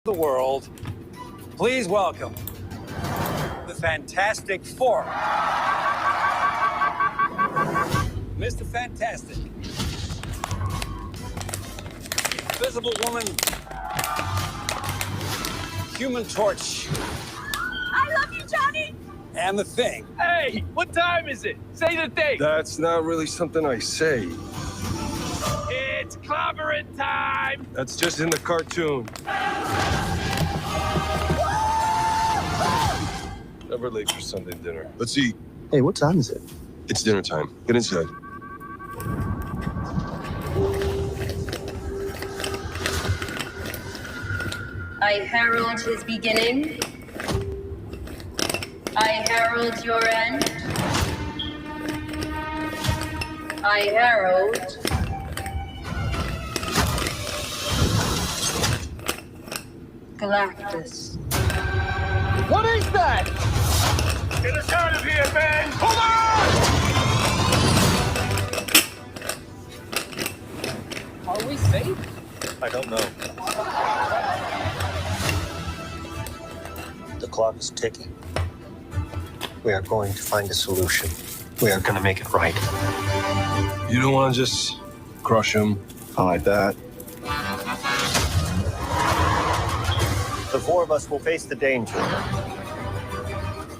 the world, please welcome the Fantastic Four. Mr. Fantastic, Invisible Woman, Human Torch, I love you, Johnny! and the Thing. Hey, what time is it? Say the thing. That's not really something I say. It's clobbering time. That's just in the cartoon. Never late for Sunday dinner. Let's eat. Hey, what time is it? It's dinner time. Get inside. I herald his beginning. I herald your end. I herald Galactus. What is that? Get us out of here, man! Hold on! Are we safe? I don't know. The clock is ticking. We are going to find a solution. We are going to make it right. You don't want to just crush him? I like that. The four of us will face the danger.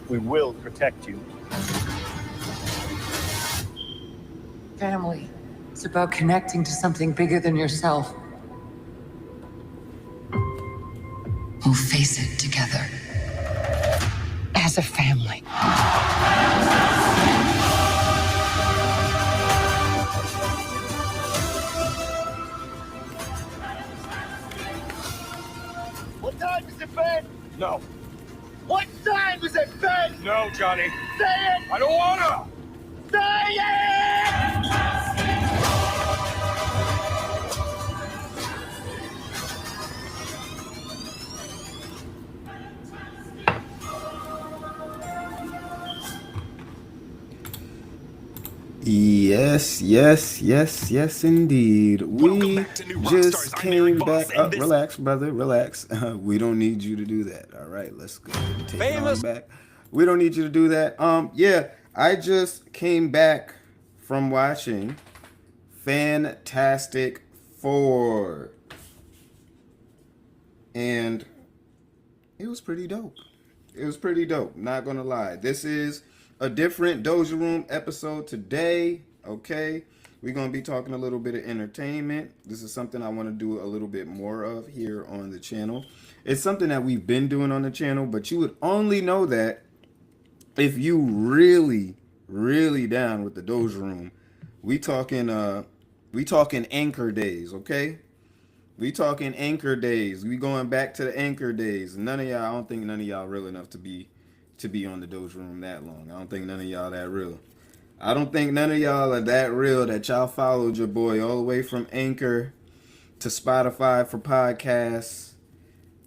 We will protect you. Family. It's about connecting to something bigger than yourself. We'll face it together. As a family. What time is it, Ben? No. What time is it, Ben? No, Johnny. Say it! I don't wanna! Say it! Yes, indeed. We just came back. Relax, brother, relax. We don't need you to do that. All right, let's go ahead and take it on back. We don't need you to do that. Yeah, I just came back from watching Fantastic Four, and it was pretty dope. Not gonna lie. This is a different Doja Room episode today, okay? We're going to be talking a little bit of entertainment. This is something I want to do a little bit more of here on the channel. It's something that we've been doing on the channel, but you would only know that if you really down with the Doja Room. We talking Anchor days, okay? We talking Anchor days. We going back to the Anchor days. I don't think none of y'all real enough to be on the Doja Room that long. I don't think none of y'all that real. I don't think none of y'all are that real that y'all followed your boy all the way from Anchor to Spotify for podcasts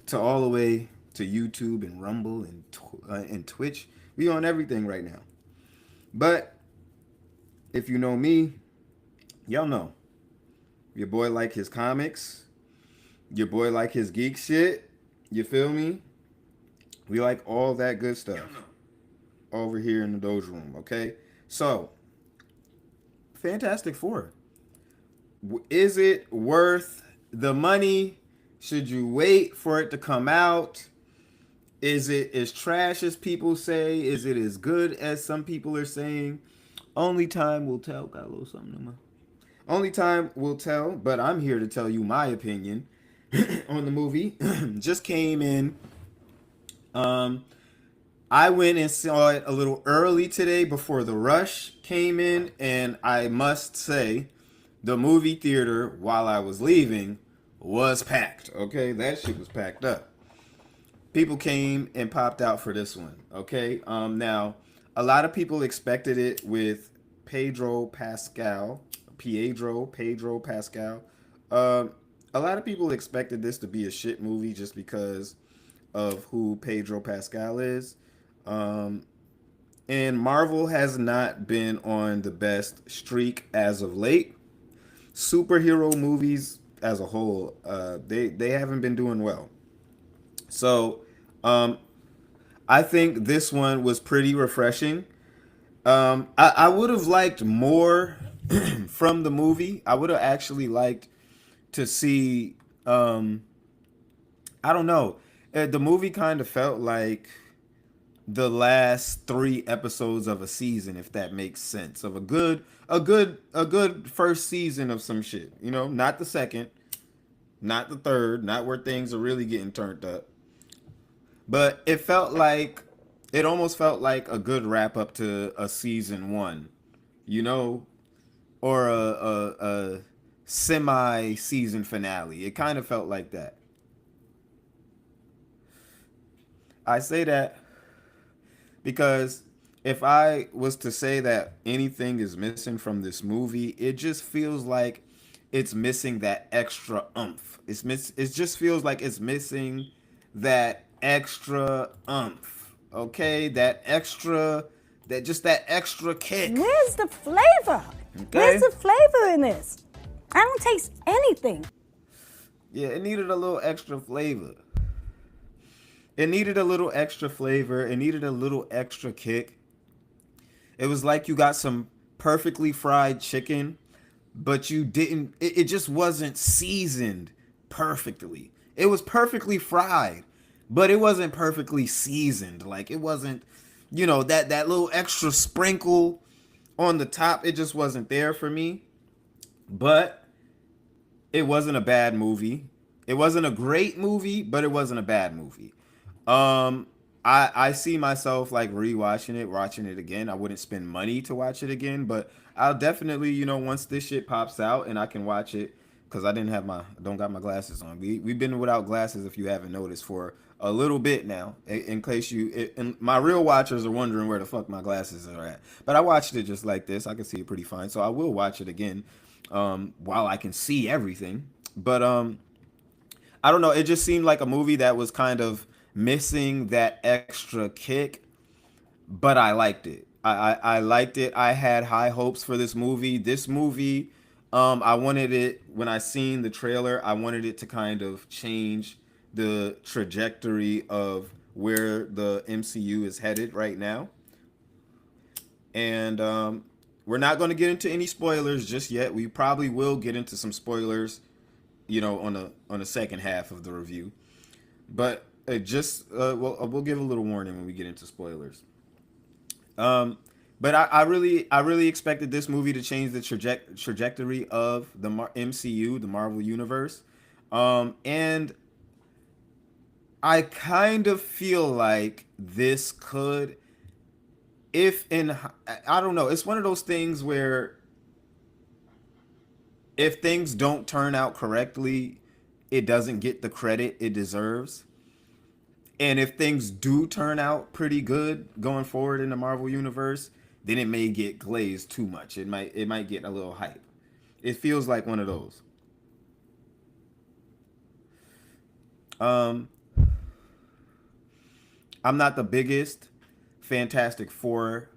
to all the way to YouTube and Rumble and Twitch. We on everything right now. But if you know me, y'all know your boy like his comics. Your boy like his geek shit. You feel me? We like all that good stuff over here in the Doja Room, okay? So, Fantastic Four. Is it worth the money? Should you wait for it to come out? Is it as trash as people say? Is it as good as some people are saying? Only time will tell. Got a little something in my... Only time will tell, but I'm here to tell you my opinion on the movie. Just came in. I went and saw it a little early today before the rush came in, and I must say the movie theater while I was leaving was packed. Okay, that shit was packed up. People came and popped out for this one. Okay, now a lot of people expected it with Pedro Pascal. A lot of people expected this to be a shit movie just because of who Pedro Pascal is. And Marvel has not been on the best streak as of late. Superhero movies as a whole, they haven't been doing well. So, I think this one was pretty refreshing. I would have liked more from the movie. I would have actually liked to see. I don't know. The movie kind of felt like the last 3 episodes of a season, if that makes sense, of a good first season of some shit. You know, not the second, not the third, not where things are really getting turned up. But it almost felt like a good wrap up to a season one, you know, or a semi season finale. It kind of felt like that. I say that because if I was to say that anything is missing from this movie, it just feels like it's missing that extra umph. It just feels like it's missing that extra umph. Okay, that extra kick. Where's the flavor? Okay. Where's the flavor in this? I don't taste anything. Yeah, it needed a little extra flavor. It needed a little extra flavor. It needed a little extra kick. It was like you got some perfectly fried chicken, but you didn't, it just wasn't seasoned perfectly. It was perfectly fried, but it wasn't perfectly seasoned. Like it wasn't, that little extra sprinkle on the top. It just wasn't there for me. But it wasn't a bad movie. It wasn't a great movie, but it wasn't a bad movie. I see myself like rewatching it, watching it again. I wouldn't spend money to watch it again, but I'll definitely, once this shit pops out and I can watch it, because I don't got my glasses on. We've been without glasses, if you haven't noticed, for a little bit now. In case and my real watchers are wondering where the fuck my glasses are at. But I watched it just like this. I can see it pretty fine, so I will watch it again while I can see everything. But I don't know. It just seemed like a movie that was kind of missing that extra kick, but I liked it. I liked it. I had high hopes for this movie. This movie, I wanted it, when I seen the trailer, I wanted it to kind of change the trajectory of where the MCU is headed right now. And we're not going to get into any spoilers just yet. We probably will get into some spoilers, on the second half of the review. But we'll give a little warning when we get into spoilers. But I really expected this movie to change the trajectory of the MCU, the Marvel Universe. And I kind of feel like this could, I don't know, it's one of those things where if things don't turn out correctly, it doesn't get the credit it deserves. And if things do turn out pretty good going forward in the Marvel Universe, then it may get glazed too much. It might get a little hype. It feels like one of those. I'm not the biggest Fantastic Four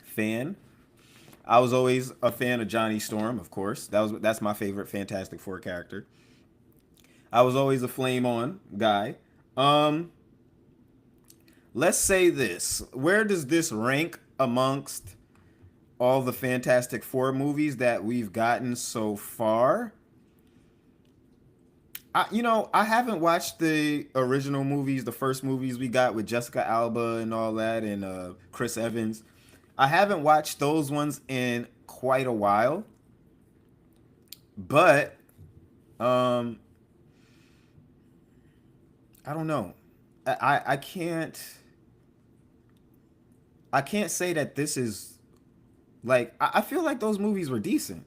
fan. I was always a fan of Johnny Storm, of course. That's my favorite Fantastic Four character. I was always a Flame On guy. Let's say this. Where does this rank amongst all the Fantastic Four movies that we've gotten so far? I haven't watched the original movies, the first movies we got with Jessica Alba and all that, and Chris Evans. I haven't watched those ones in quite a while. But I don't know. I can't say that this is like, I feel like those movies were decent.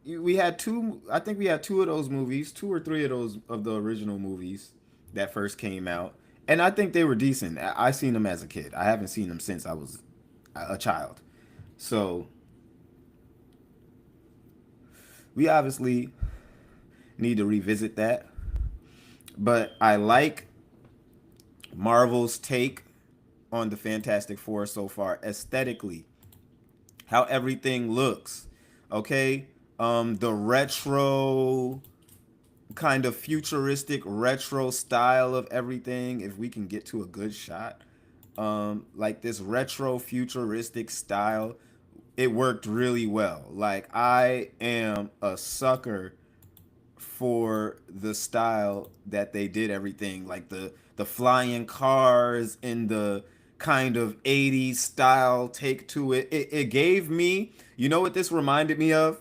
I think we had two of those movies, 2 or 3 of the original movies that first came out, and I think they were decent. I seen them as a kid. I haven't seen them since I was a child. So we obviously need to revisit that. But I like Marvel's take on the Fantastic Four so far, aesthetically, how everything looks. Okay, the retro kind of futuristic retro style of everything, if we can get to a good shot, like this retro futuristic style, it worked really well. Like, I am a sucker for the style that they did everything, like the flying cars and the kind of 80s style take to it. It gave me, you know what this reminded me of?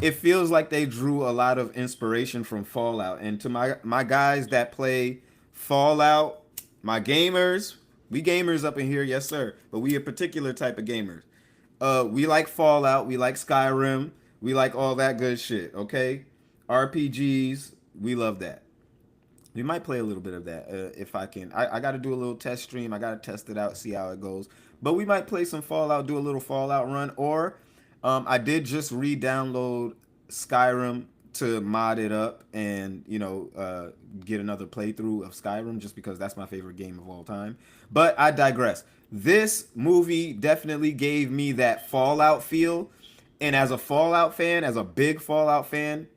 It feels like they drew a lot of inspiration from Fallout. And to my guys that play Fallout, my gamers, we gamers up in here, yes sir, but we a particular type of gamers. We like Fallout, we like Skyrim, we like all that good shit, okay? RPGs, we love that. We might play a little bit of that if I can. I got to do a little test stream. I got to test it out, see how it goes. But we might play some Fallout, do a little Fallout run. Or I did just re-download Skyrim to mod it up and, you know, get another playthrough of Skyrim just because that's my favorite game of all time. But I digress. This movie definitely gave me that Fallout feel. And as a Fallout fan, as a big Fallout fan,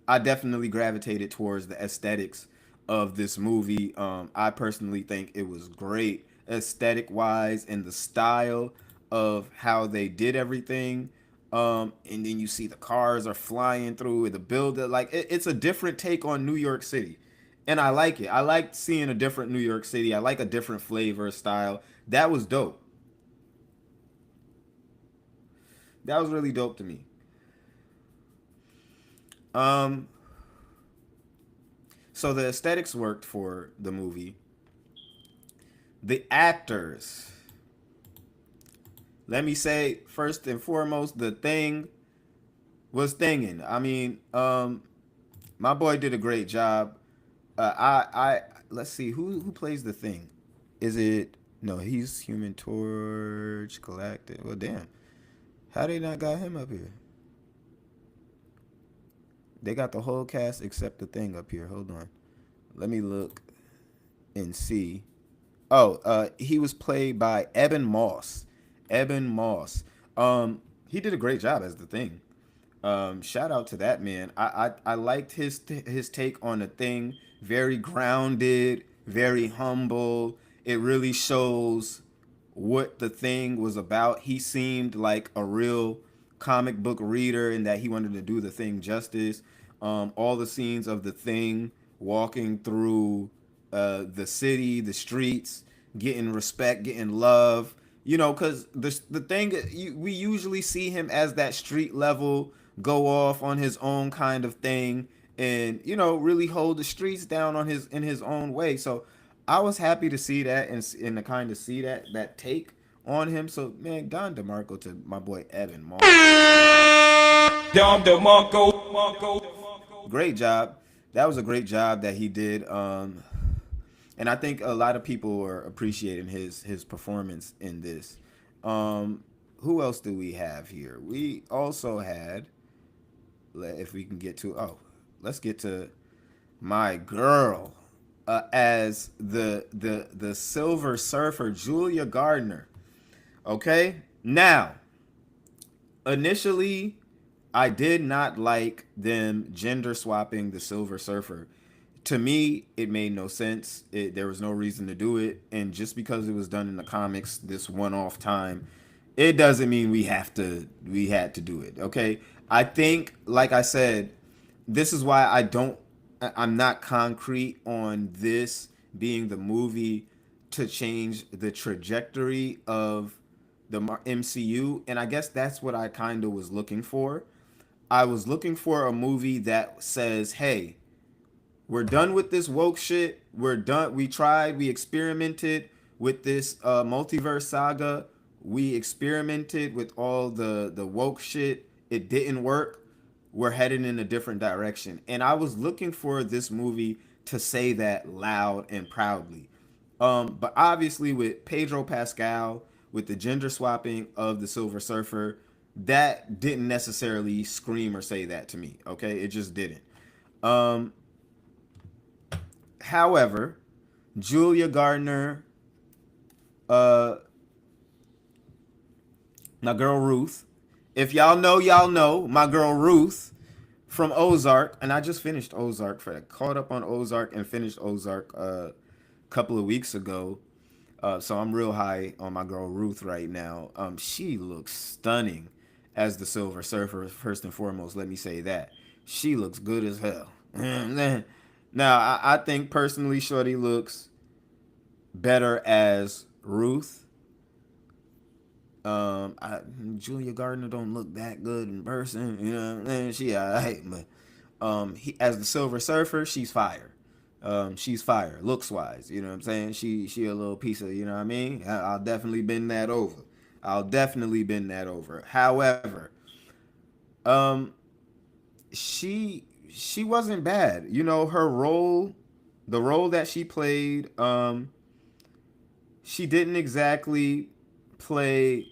I definitely gravitated towards the aesthetics of this movie. I personally think it was great aesthetic wise and the style of how they did everything. And then you see the cars are flying through the building. Like it's a different take on New York City. And I like it. I like seeing a different New York City. I like a different flavor, style. That was dope. That was really dope to me. So the aesthetics worked for the movie. The actors. Let me say, first and foremost, the Thing was thinging. I mean, my boy did a great job. Let's see, who plays the Thing? Is it, no, he's Human Torch, Galactic. Well, damn. How they not got him up here? They got the whole cast except the Thing up here. Hold on. Let me look and see. Oh, he was played by Eben Moss. Eben Moss. He did a great job as the Thing. Shout out to that man. I liked his take on the Thing. Very grounded, very humble. It really shows what the Thing was about. He seemed like a real comic book reader in that he wanted to do the Thing justice. All the scenes of the Thing walking through the city, the streets, getting respect, getting love, you know, because the Thing, we usually see him as that street level, go off on his own kind of thing, and, you know, really hold the streets down on in his own way. So I was happy to see that and to kind of see that take on him. So man, Don DeMarco to my boy Evan Moss. Don DeMarco. Great job. That was a great job that he did. And I think a lot of people were appreciating his performance in this. Who else do we have here? We also had, if we can get to, let's get to my girl as the Silver Surfer, Julia Gardner. Okay, now initially I did not like them gender swapping the Silver Surfer. To me, it made no sense. There was no reason to do it. And just because it was done in the comics this one-off time, it doesn't mean we had to do it. Okay. I think, like I said, this is why I'm not concrete on this being the movie to change the trajectory of the MCU. And I guess that's what I kind of was looking for. I was looking for a movie that says, hey, we're done with this woke shit. We're done. We tried. We experimented with this multiverse saga. We experimented with all the woke shit. It didn't work. We're heading in a different direction. And I was looking for this movie to say that loud and proudly. But obviously with Pedro Pascal, with the gender swapping of the Silver Surfer, that didn't necessarily scream or say that to me. Okay, it just didn't. However, Julia Gardner, my girl Ruth. If y'all know, my girl Ruth from Ozark, and I just finished Ozark, caught up on Ozark and finished Ozark a couple of weeks ago. So I'm real high on my girl Ruth right now. She looks stunning as the Silver Surfer. First and foremost, let me say that she looks good as hell. Now, I think personally, Shorty looks better as Ruth. Julia Gardner don't look that good in person, you know what I'm saying? She alright, but he, as the Silver Surfer, she's fire. She's fire, looks wise, you know what I'm saying? She a little piece of, you know what I mean? I'll definitely bend that over. However, she wasn't bad. You know, her role, the role that she played, she didn't exactly play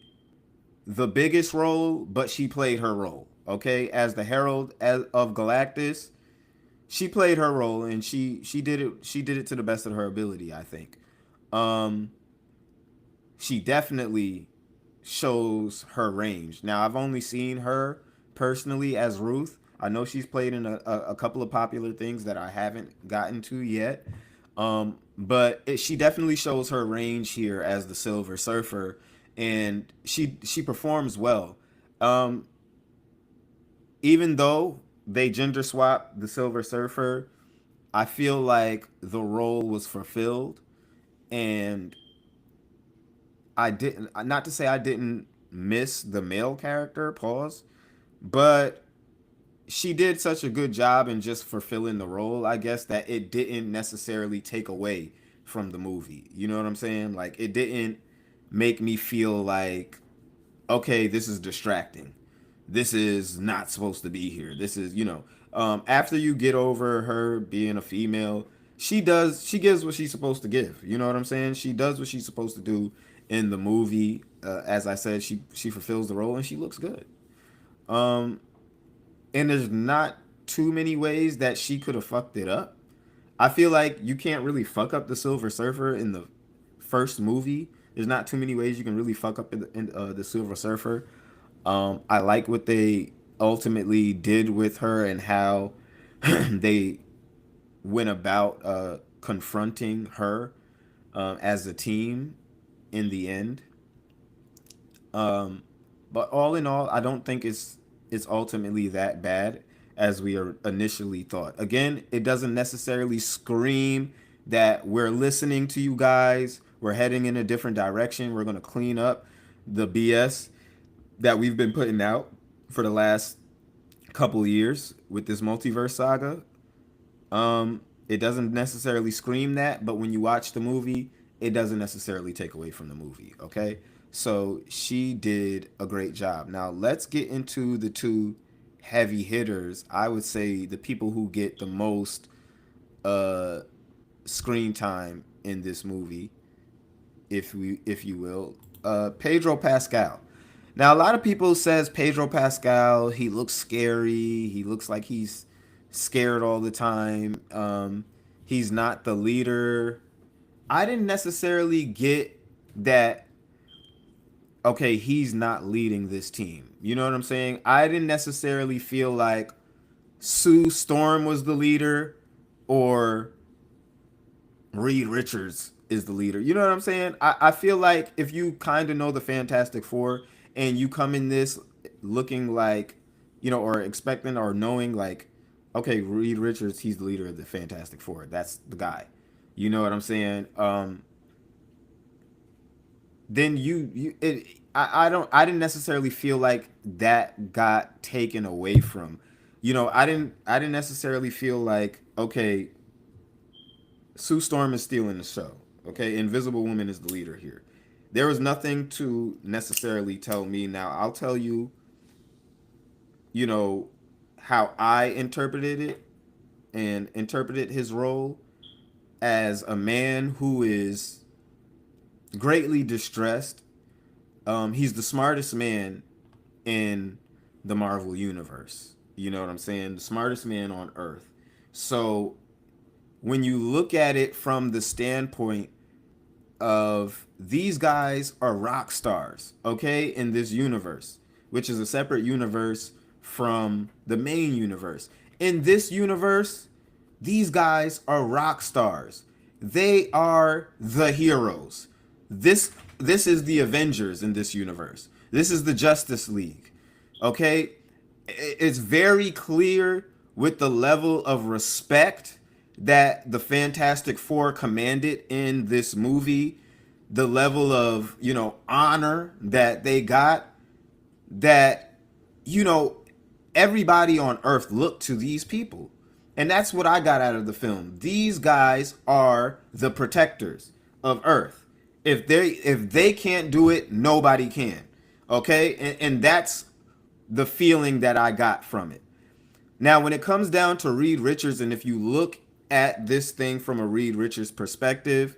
the biggest role, but she played her role. Okay, as the Herald of Galactus, she played her role, and she did it to the best of her ability, I think. She definitely shows her range. Now, I've only seen her personally as Ruth. I know she's played in a couple of popular things that I haven't gotten to yet. But she definitely shows her range here as the Silver Surfer, and she performs well. Even though they gender swap the Silver Surfer, I feel like the role was fulfilled, and I didn't, not to say I didn't miss the male character, pause, but she did such a good job in just fulfilling the role, I guess, that it didn't necessarily take away from the movie. You know what I'm saying? Like, it didn't make me feel like, okay, this is distracting. This is not supposed to be here. This is, you know, after you get over her being a female, she gives what she's supposed to give. You know what I'm saying? She does what she's supposed to do in the movie. As I said, she fulfills the role and she looks good. And there's not too many ways that she could have fucked it up. I feel like you can't really fuck up the Silver Surfer in the first movie. There's not too many ways you can really fuck up the Silver Surfer. I like what they ultimately did with her and how they went about confronting her as a team in the end. But all in all, I don't think it's ultimately that bad as we initially thought. Again, it doesn't necessarily scream that we're listening to you guys. We're heading in a different direction. We're going to clean up the BS that we've been putting out for the last couple of years with this multiverse saga. It doesn't necessarily scream that, but when you watch the movie, it doesn't necessarily take away from the movie, okay? So she did a great job. Now, let's get into the two heavy hitters. I would say the people who get the most screen time in this movie, if you will. Pedro Pascal. Now, a lot of people says Pedro Pascal, he looks scary. He looks like he's scared all the time. He's not the leader. I didn't necessarily get that, okay, he's not leading this team. You know what I'm saying? I didn't necessarily feel like Sue Storm was the leader or Reed Richards is the leader. You know what I'm saying? I feel like if you kind of know the Fantastic Four and you come in this looking like, you know, or expecting or knowing like, okay, Reed Richards, he's the leader of the Fantastic Four. That's the guy. You know what I'm saying? Then I didn't necessarily feel like that got taken away from, you know, I didn't necessarily feel like, okay, Sue Storm is stealing the show. Okay, Invisible Woman is the leader here. There was nothing to necessarily tell me. Now, I'll tell you, you know, how I interpreted it and interpreted his role as a man who is greatly distressed. He's the smartest man in the Marvel universe. You know what I'm saying? The smartest man on Earth. So when you look at it from the standpoint of these guys are rock stars, okay, in this universe, which is a separate universe from the main universe. In this universe, these guys are rock stars. They are the heroes. This is the Avengers in this universe. This is the Justice League. Okay? It's very clear with the level of respect that the Fantastic Four commanded in this movie, the level of, honor that they got, that, everybody on Earth looked to these people. And that's what I got out of the film. These guys are the protectors of Earth. If they can't do it, nobody can. Okay? And that's the feeling that I got from it. Now, when it comes down to Reed Richards, and if you look at this thing from a Reed Richards perspective,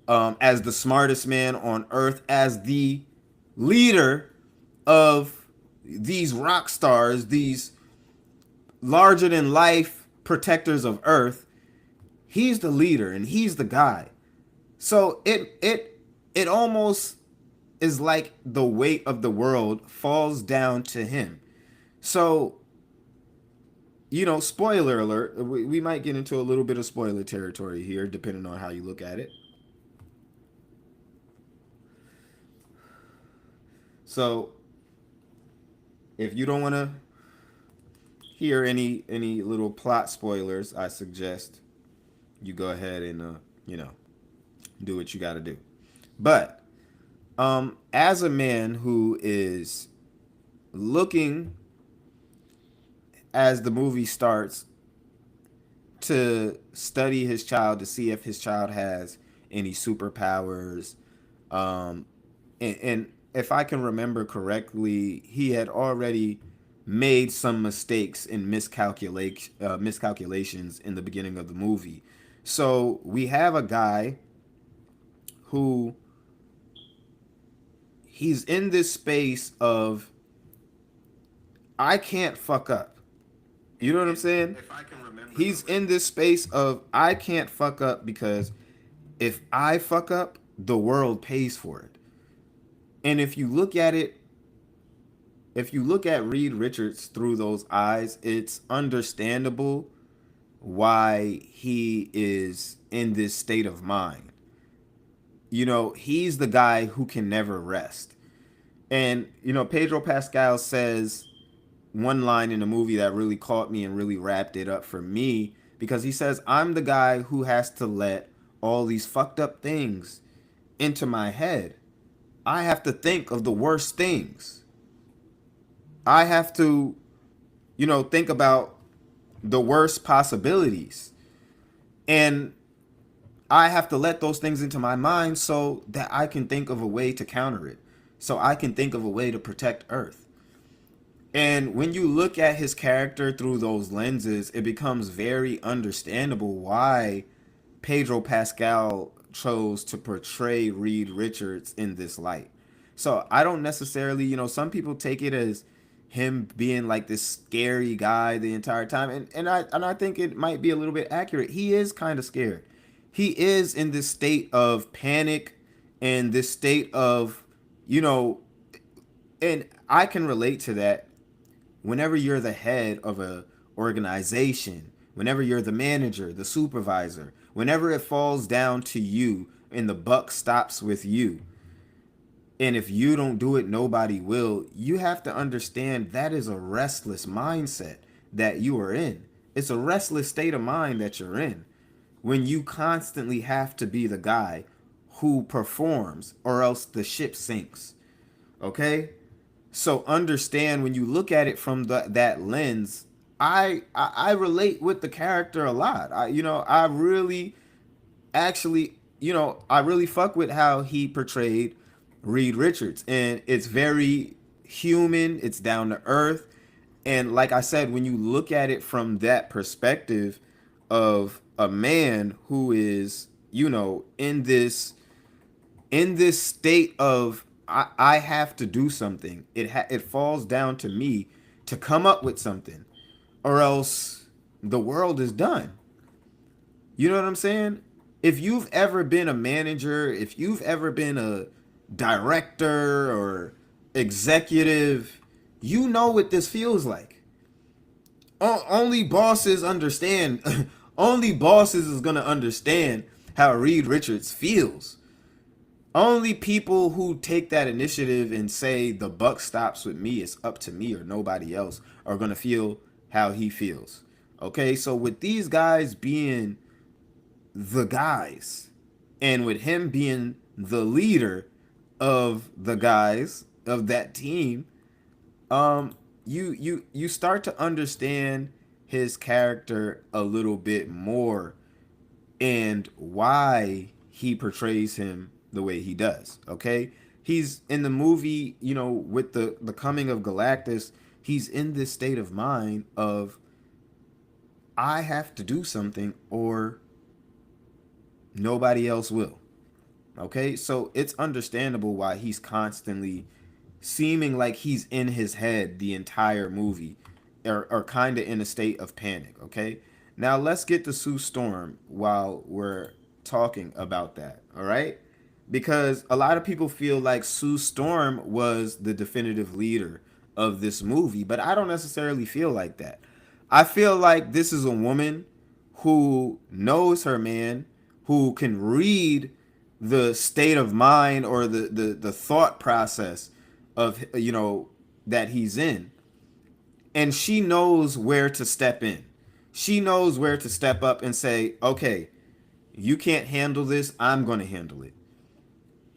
as the smartest man on Earth, as the leader of these rock stars, these larger than life protectors of Earth, he's the leader and he's the guy. So it almost is like the weight of the world falls down to him. So, spoiler alert, we might get into a little bit of spoiler territory here, depending on how you look at it. So, if you don't want to hear any little plot spoilers, I suggest you go ahead and do what you got to do. But as a man who is looking, as the movie starts, to study his child to see if his child has any superpowers, and if I can remember correctly, he had already made some mistakes and miscalculations in the beginning of the movie. So we have a guy who, he's in this space of, I can't fuck up. You know what I'm saying? He's in this space of, I can't fuck up, because if I fuck up, the world pays for it. And if you look at it, if you look at Reed Richards through those eyes, it's understandable why he is in this state of mind. He's the guy who can never rest. And, Pedro Pascal says one line in the movie that really caught me and really wrapped it up for me, because he says, I'm the guy who has to let all these fucked up things into my head. I have to think of the worst things. I have to, think about the worst possibilities. And I have to let those things into my mind so that I can think of a way to counter it. So I can think of a way to protect Earth. And when you look at his character through those lenses, it becomes very understandable why Pedro Pascal chose to portray Reed Richards in this light. So I don't necessarily, some people take it as him being like this scary guy the entire time. And I think it might be a little bit accurate. He is kind of scared. He is in this state of panic and this state of, and I can relate to that. Whenever you're the head of a organization, whenever you're the manager, the supervisor, whenever it falls down to you and the buck stops with you, and if you don't do it, nobody will, you have to understand that is a restless mindset that you are in. It's a restless state of mind that you're in when you constantly have to be the guy who performs, or else the ship sinks. Okay? So understand, when you look at it from that lens, I relate with the character a lot. I really fuck with how he portrayed Reed Richards, and it's very human, it's down to earth. And like I said, when you look at it from that perspective of a man who is, in this state of, I have to do something. It falls down to me to come up with something, or else the world is done. You know what I'm saying? If you've ever been a manager, if you've ever been a director or executive, you know what this feels like. Only bosses understand. Only bosses is gonna understand how Reed Richards feels. Only people who take that initiative and say the buck stops with me, it's up to me or nobody else, are gonna feel how he feels. Okay, so with these guys being the guys, and with him being the leader of the guys of that team, you start to understand his character a little bit more and why he portrays him the way he does. Okay, he's in the movie, you know, with the coming of Galactus, he's in this state of mind of, I have to do something or nobody else will. Okay, so it's understandable why he's constantly seeming like he's in his head the entire movie, or kind of in a state of panic. Okay, now let's get to Sue Storm while we're talking about that. All right, because a lot of people feel like Sue Storm was the definitive leader of this movie, but I don't necessarily feel like that. I feel like this is a woman who knows her man, who can read the state of mind or the thought process of, you know, that he's in, and she knows where to step in. She knows where to step up and say, okay, you can't handle this, I'm going to handle it.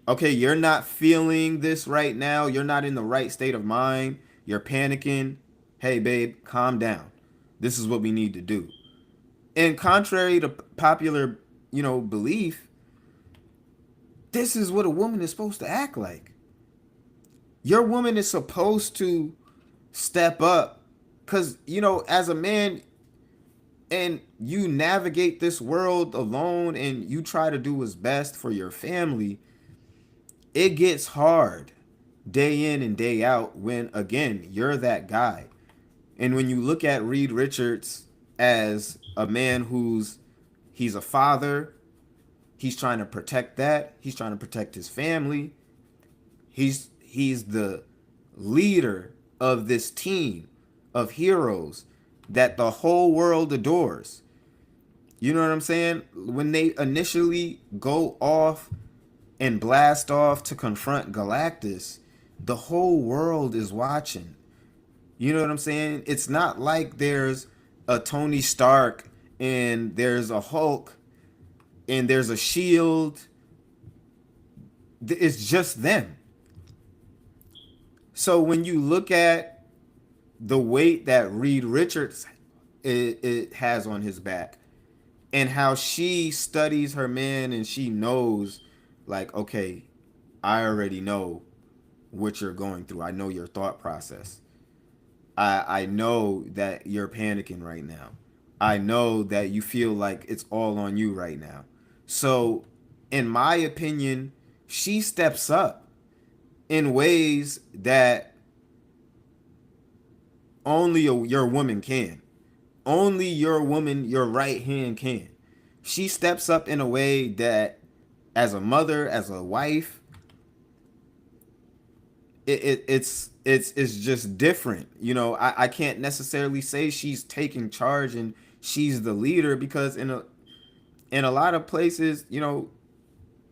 Okay, you're not feeling this right now, you're not in the right state of mind, you're panicking. Hey babe, calm down, this is what we need to do. And contrary to popular, you know, belief, this is what a woman is supposed to act like. Your woman is supposed to step up, because, you know, as a man, and you navigate this world alone and you try to do what's best for your family, it gets hard day in and day out when, again, you're that guy. And when you look at Reed Richards as a man he's a father, he's trying to protect that, he's trying to protect his family, he's the leader of this team of heroes that the whole world adores. You know what I'm saying? When they initially go off and blast off to confront Galactus, the whole world is watching. You know what I'm saying? It's not like there's a Tony Stark and there's a Hulk and there's a Shield. It's just them. So when you look at the weight that Reed Richards it has on his back, and how she studies her man, and she knows, like, okay, I already know what you're going through. I know your thought process. I know that you're panicking right now. I know that you feel like it's all on you right now. So, in my opinion, she steps up in ways that only your woman can. Only your woman, your right hand can. She steps up in a way that, as a mother, as a wife, it's just different. You know, I can't necessarily say she's taking charge and she's the leader, because in a lot of places, you know,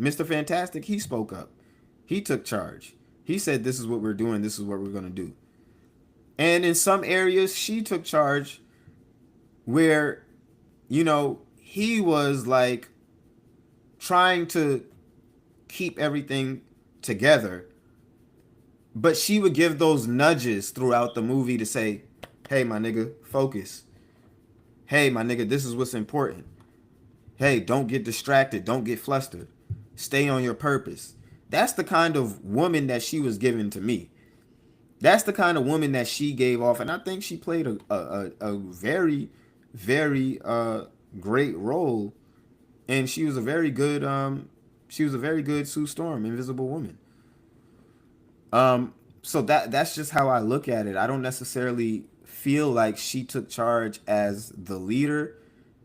Mr. Fantastic, he spoke up. He took charge. He said, this is what we're doing, this is what we're going to do. And in some areas, she took charge where, you know, he was like trying to keep everything together, but she would give those nudges throughout the movie to say, hey, my nigga, focus. Hey, my nigga, this is what's important. Hey, don't get distracted. Don't get flustered. Stay on your purpose. That's the kind of woman that she was given to me. That's the kind of woman that she gave off. And I think she played a very, very great role. And she was a very good Sue Storm, Invisible Woman. So that's just how I look at it. I don't necessarily feel like she took charge as the leader.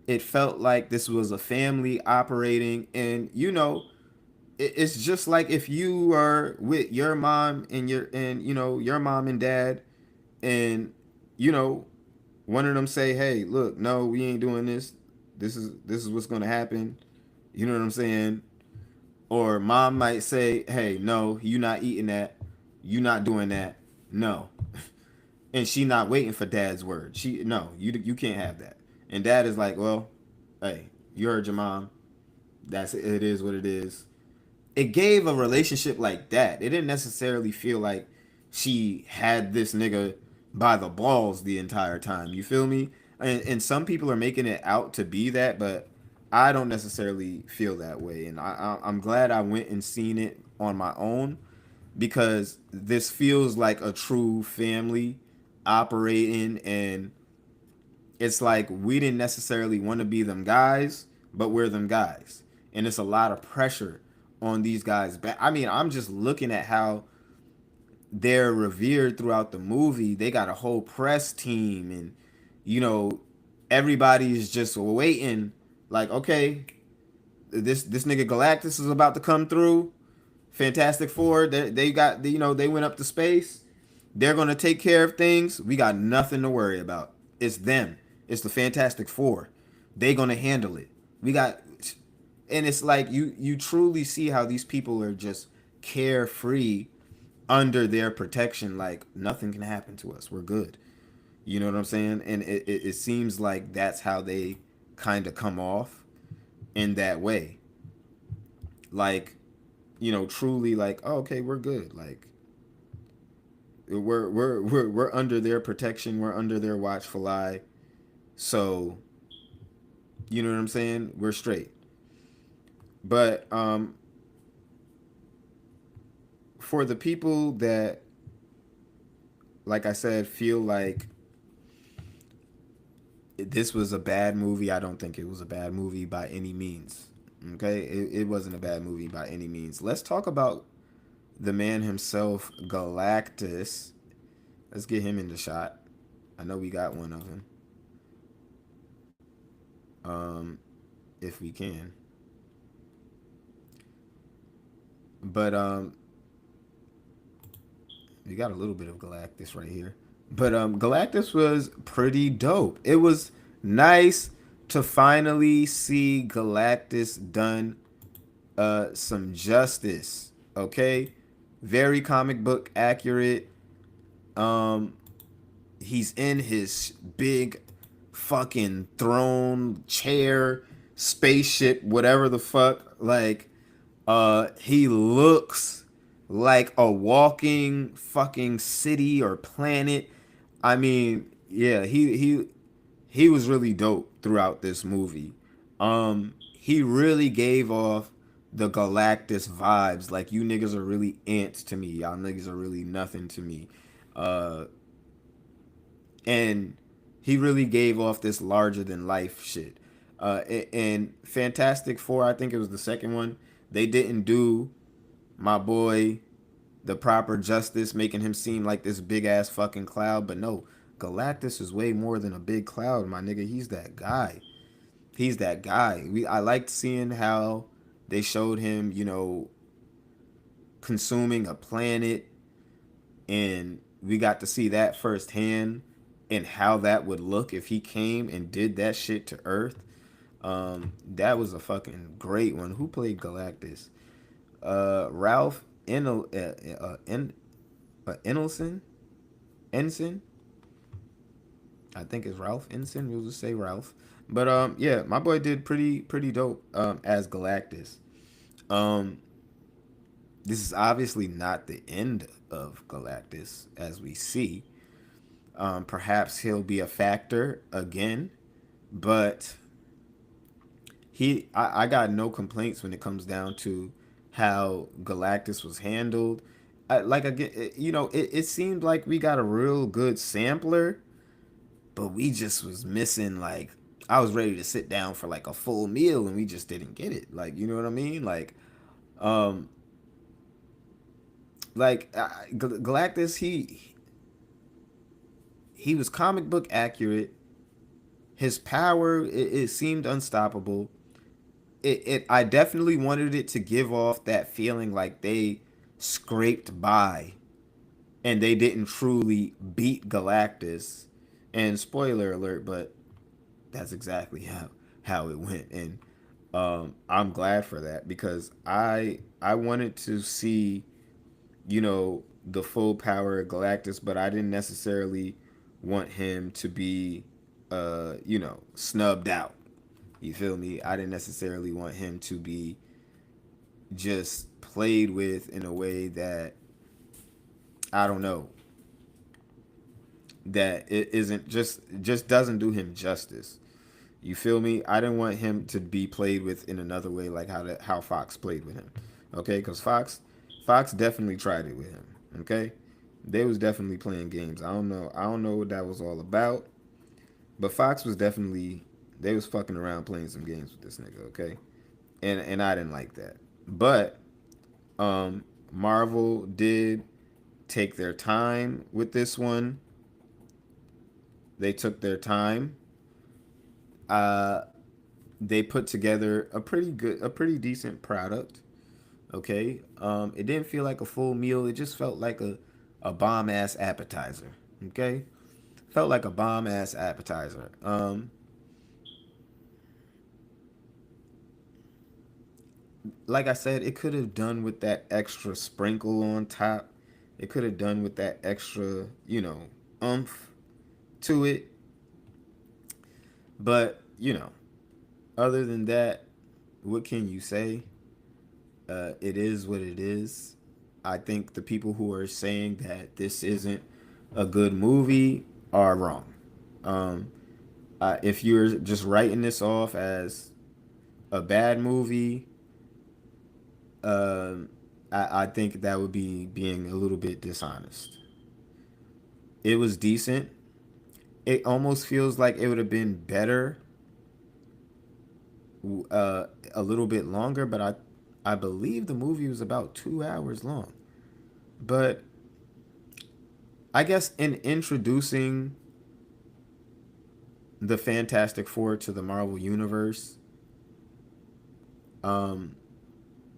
It felt like this was a family operating, and, you know, it's just like if you are with your mom and your mom and dad, and, you know, one of them say, "Hey, look, no, we ain't doing this. This is what's gonna happen." You know what I'm saying? Or mom might say, "Hey, no, you not eating that. You not doing that. No." And she not waiting for dad's word. You can't have that. And dad is like, "Well, hey, you heard your mom. That's it. It is what it is." It gave a relationship like that. It didn't necessarily feel like she had this nigga by the balls the entire time. You feel me? And some people are making it out to be that, but I don't necessarily feel that way. And I'm glad I went and seen it on my own, because this feels like a true family operating, and it's like we didn't necessarily want to be them guys, but we're them guys. And it's a lot of pressure on these guys. I mean, I'm just looking at how they're revered throughout the movie. They got a whole press team, and you know, everybody's just waiting like, okay, this nigga Galactus is about to come through. Fantastic Four, they got, you know, they went up to space. They're gonna take care of things. We got nothing to worry about. It's them. It's the Fantastic Four. They gonna handle it. We got, and it's like you truly see how these people are just carefree under their protection. Like nothing can happen to us. We're good. You know what I'm saying? And it seems like that's how they kind of come off in that way. Like, you know, truly like, oh, okay, we're good. Like we're under their protection. We're under their watchful eye. So, you know what I'm saying? We're straight. But for the people that, like I said, feel like this was a bad movie, I don't think it was a bad movie by any means. Okay? It wasn't a bad movie by any means. Let's talk about the man himself, Galactus. Let's get him in the shot. I know we got one of him. If we can. But we got a little bit of Galactus right here. But Galactus was pretty dope. It was nice to finally see Galactus done some justice. Okay? Very comic book accurate. He's in his big fucking throne, chair, spaceship, whatever the fuck. Like, he looks like a walking fucking city or planet. I mean, yeah, he was really dope throughout this movie. He really gave off the Galactus vibes. Like, you niggas are really ants to me. Y'all niggas are really nothing to me. And he really gave off this larger than life shit. And Fantastic Four, I think it was the second one, they didn't do my boy the proper justice, making him seem like this big ass fucking cloud. But no, Galactus is way more than a big cloud, my nigga. He's that guy. He's that guy. I liked seeing how they showed him, you know, consuming a planet, and we got to see that firsthand and how that would look if he came and did that shit to Earth. That was a fucking great one. Who played Galactus? Ralph Enelson? Ensign? I think it's Ralph Ensign. We'll just say Ralph. But yeah, my boy did pretty dope as Galactus. This is obviously not the end of Galactus, as we see. Perhaps he'll be a factor again, but I got no complaints when it comes down to how Galactus was handled. It seemed like we got a real good sampler, but we just was missing, like, I was ready to sit down for like a full meal and we just didn't get it. Like, you know what I mean? Like, Galactus, he was comic book accurate. His power, it seemed unstoppable. I definitely wanted it to give off that feeling like they scraped by and they didn't truly beat Galactus. And spoiler alert, but that's exactly how it went. And I'm glad for that, because I wanted to see, you know, the full power of Galactus, but I didn't necessarily want him to be you know, snubbed out. You feel me? I didn't necessarily want him to be just played with in a way that, I don't know, that it isn't just doesn't do him justice. You feel me? I didn't want him to be played with in another way, like how Fox played with him. Okay, because Fox definitely tried it with him. Okay, they was definitely playing games. I don't know what that was all about, but Fox was definitely, they was fucking around playing some games with this nigga. Okay, and I didn't like that. But Marvel did take their time with this one. They took their time. They put together a pretty decent product. Okay, it didn't feel like a full meal. It just felt like a bomb ass appetizer. Okay, felt like a bomb ass appetizer. Like I said, it could have done with that extra sprinkle on top. It could have done with that extra, you know, umph to it. But, you know, other than that, what can you say? It is what it is. I think the people who are saying that this isn't a good movie are wrong. Um, if you're just writing this off as a bad movie, I think that would be being a little bit dishonest. It was decent. It almost feels like it would have been better a little bit longer, but I believe the movie was about 2 hours long. But I guess in introducing the Fantastic Four to the Marvel Universe,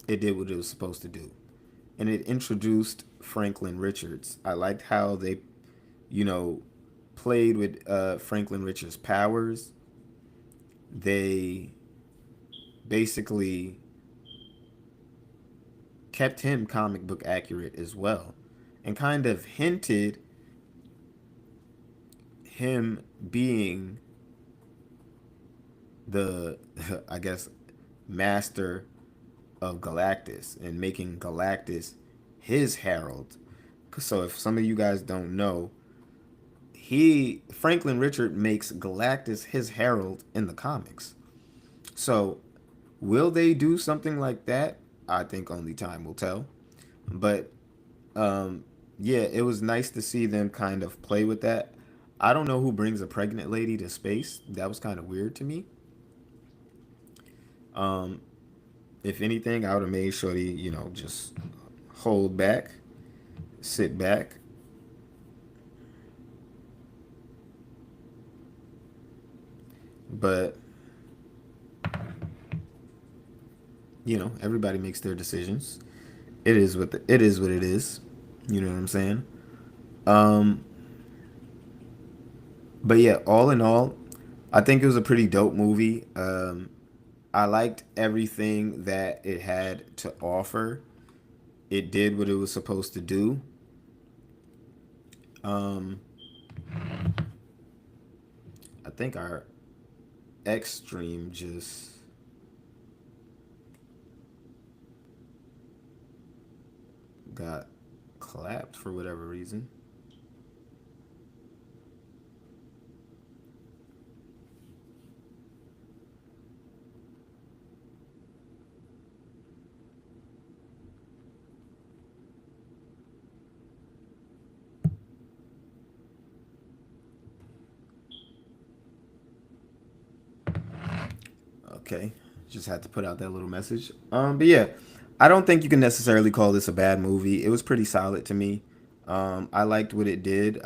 it did what it was supposed to do. And it introduced Franklin Richards. I liked how they, you know, played with Franklin Richards' powers. They basically kept him comic book accurate as well, and kind of hinted him being the I guess master of Galactus and making Galactus his herald. So if some of you guys don't know, Franklin Richard makes Galactus his herald in the comics. So will they do something like that? I think only time will tell. But yeah, it was nice to see them kind of play with that. I don't know who brings a pregnant lady to space. That was kind of weird to me. If anything, I would have made sure to, you know, just hold back, sit back. But, you know, everybody makes their decisions. It is what it is what it is. You know what I'm saying? But yeah, all in all, I think it was a pretty dope movie. I liked everything that it had to offer. It did what it was supposed to do. I think our X stream just got clapped for whatever reason. Okay, just had to put out that little message. But yeah, I don't think you can necessarily call this a bad movie. It was pretty solid to me. I liked what it did.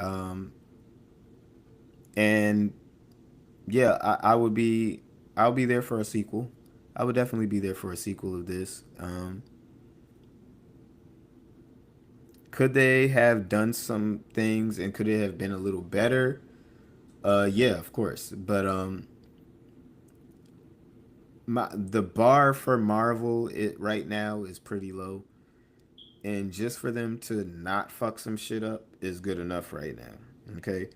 And yeah, I'll be there for a sequel. I would definitely be there for a sequel of this. Could they have done some things and could it have been a little better? Yeah, of course. But the bar for Marvel it right now is pretty low. And just for them to not fuck some shit up is good enough right now. Okay?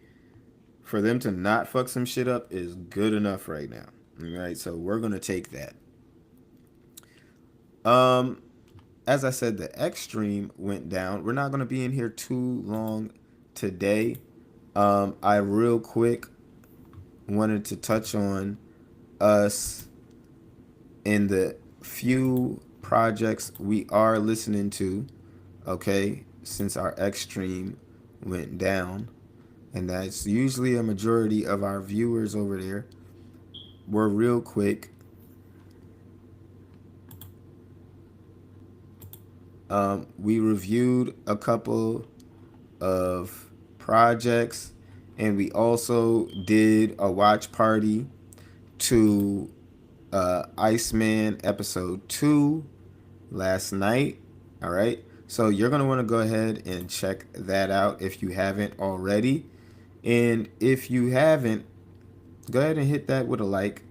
For them to not fuck some shit up is good enough right now. All right? So we're going to take that. As I said, the X stream went down. We're not going to be in here too long today. I real quick wanted to touch on us in the few projects we are listening to, okay, since our X stream went down. And that's usually a majority of our viewers over there. We're real quick. We reviewed a couple of projects, and we also did a watch party to Iceman episode 2 last night. All right, so you're gonna want to go ahead and check that out if you haven't already, and if you haven't, go ahead and hit that with a like,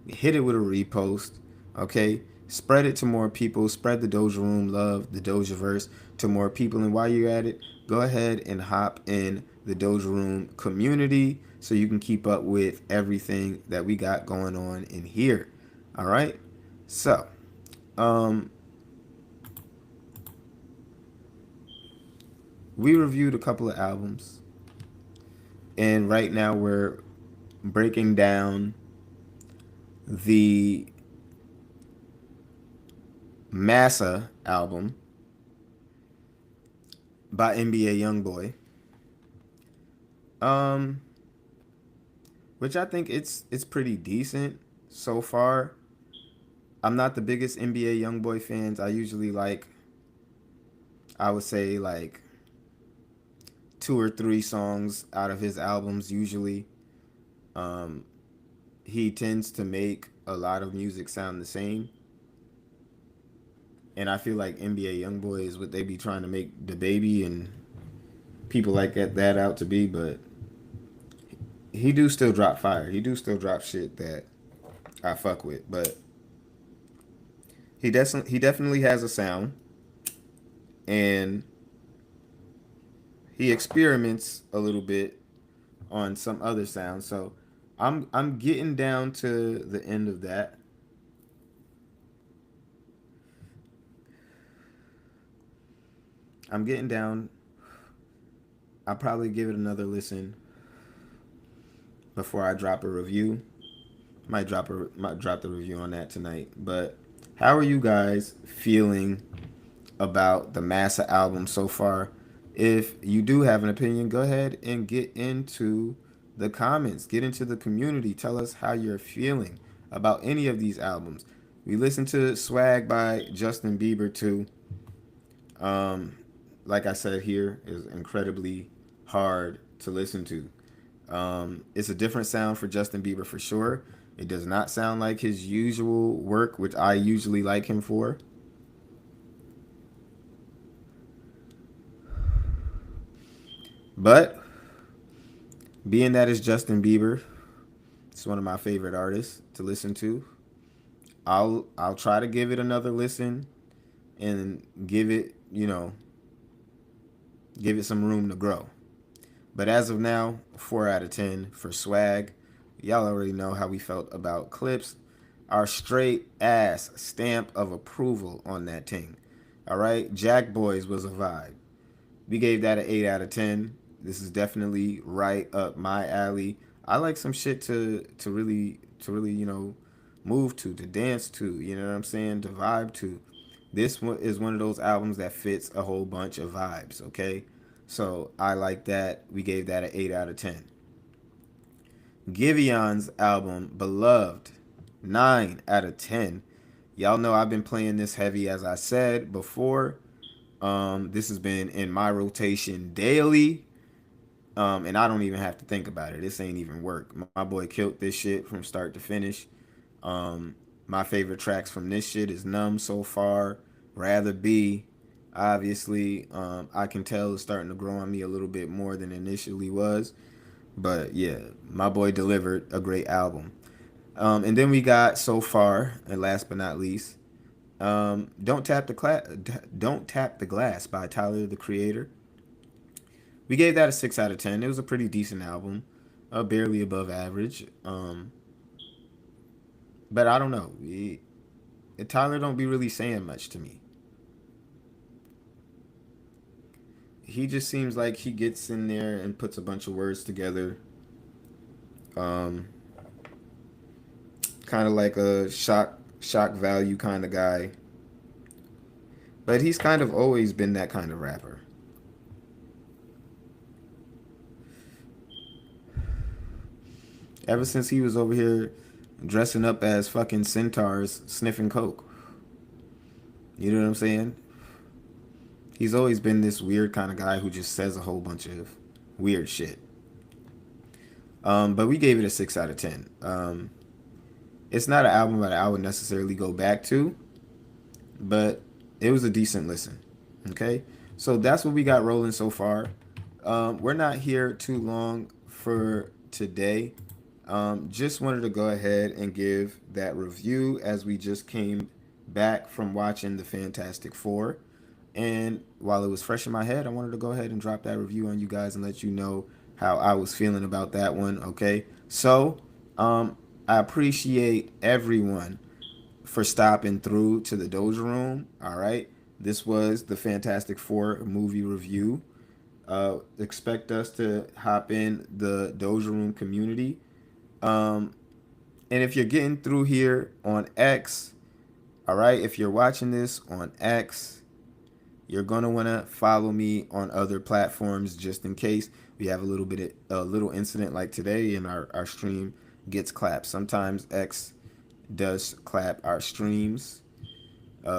hit it with a repost, okay? Spread it to more people. Spread the Doja Room love, the Doja verse to more people. And while you're at it, go ahead and hop in the Doja Room community so you can keep up with everything that we got going on in here. All right. So, we reviewed a couple of albums, and right now we're breaking down the Massa album by NBA Youngboy, which I think it's pretty decent so far. I'm not the biggest NBA Youngboy fans. I usually like, I would say like 2 or 3 songs out of his albums usually. He tends to make a lot of music sound the same. And I feel like NBA Youngboy is what they be trying to make the baby and people like that out to be, but he do still drop fire. He do still drop shit that I fuck with, but he definitely has a sound, and he experiments a little bit on some other sounds. So I'm getting down to the end of that. I'm getting down. I'll probably give it another listen before I drop a review. Might drop the review on that tonight. But how are you guys feeling about the Massa album so far? If you do have an opinion, go ahead and get into the comments. Get into the community. Tell us how you're feeling about any of these albums. We listened to Swag by Justin Bieber too. Like I said here, is incredibly hard to listen to. It's a different sound for Justin Bieber for sure. It does not sound like his usual work, which I usually like him for. But being that it's Justin Bieber, it's one of my favorite artists to listen to. I'll try to give it another listen and give it some room to grow. But as of now, 4 out of 10 for Swag. Y'all already know how we felt about Clips. Our straight ass stamp of approval on that thing. All right, Jack Boys was a vibe. We gave that an 8 out of 10. This is definitely right up my alley. I like some shit to really move to dance to, you know what I'm saying, to vibe to. This one is one of those albums that fits a whole bunch of vibes, okay? So I like that. We gave that an 8 out of 10. Givion's album, Beloved, 9 out of 10. Y'all know I've been playing this heavy, as I said before. This has been in my rotation daily. And I don't even have to think about it. This ain't even work. My boy killed this shit from start to finish. My favorite tracks from this shit is Numb so far. Rather Be. Obviously, I can tell it's starting to grow on me a little bit more than initially was. But yeah, my boy delivered a great album. And then we got So Far, and last but not least, Don't Tap the Glass by Tyler the Creator. We gave that a 6 out of 10. It was a pretty decent album, barely above average. But I don't know. Tyler don't be really saying much to me. He just seems like he gets in there and puts a bunch of words together. Kind of like a shock value kind of guy. But he's kind of always been that kind of rapper. Ever since he was over here dressing up as fucking centaurs sniffing coke. You know what I'm saying? He's always been this weird kind of guy who just says a whole bunch of weird shit. But we gave it a 6 out of 10. It's not an album that I would necessarily go back to, but it was a decent listen. Okay? So that's what we got rolling so far. We're not here too long for today. Just wanted to go ahead and give that review as we just came back from watching the Fantastic Four. And while it was fresh in my head, I wanted to go ahead and drop that review on you guys and let you know how I was feeling about that one. Okay. So, I appreciate everyone for stopping through to the Doja Room. All right. This was the Fantastic Four movie review. Expect us to hop in the Doja Room community. And if you're getting through here on X, all right, if you're watching this on X, you're going to want to follow me on other platforms just in case we have a little incident like today and our stream gets clapped. Sometimes X does clap our streams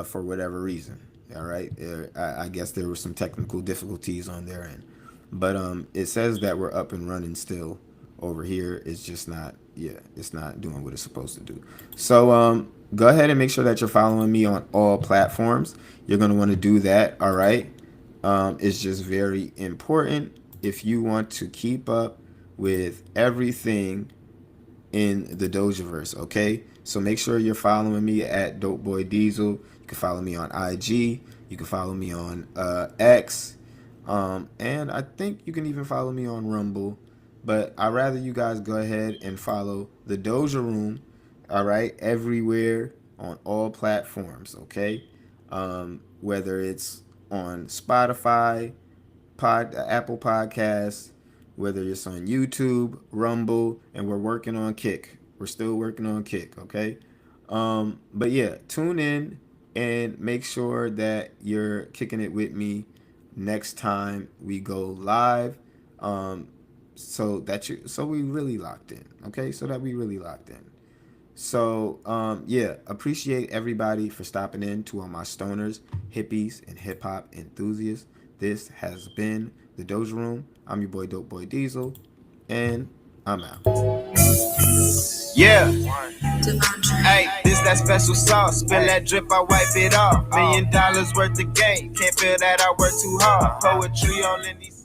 for whatever reason. All right. I guess there were some technical difficulties on their end. But it says that we're up and running still over here. It's just not, it's not doing what it's supposed to do. So go ahead and make sure that you're following me on all platforms. You're going to want to do that. All right. It's just very important if you want to keep up with everything in the Dojaverse. Okay. So make sure you're following me at Dope Boy Diesel. You can follow me on IG. You can follow me on X. And I think you can even follow me on Rumble. But I'd rather you guys go ahead and follow the Doja Room, all right, everywhere on all platforms, okay? Whether it's on Spotify, Apple Podcasts, whether it's on YouTube, Rumble, and we're working on Kick. We're still working on Kick, okay? But yeah, tune in and make sure that you're kicking it with me next time we go live. So we really locked in, okay? So that we really locked in. So, yeah, appreciate everybody for stopping in to all my stoners, hippies, and hip-hop enthusiasts. This has been the Doja Room. I'm your boy, Dope Boy Diesel, and I'm out. Yeah. Hey, this that special sauce. Spill that drip, I wipe it off. $1 million worth of game. Can't feel that I work too hard. Poetry all in these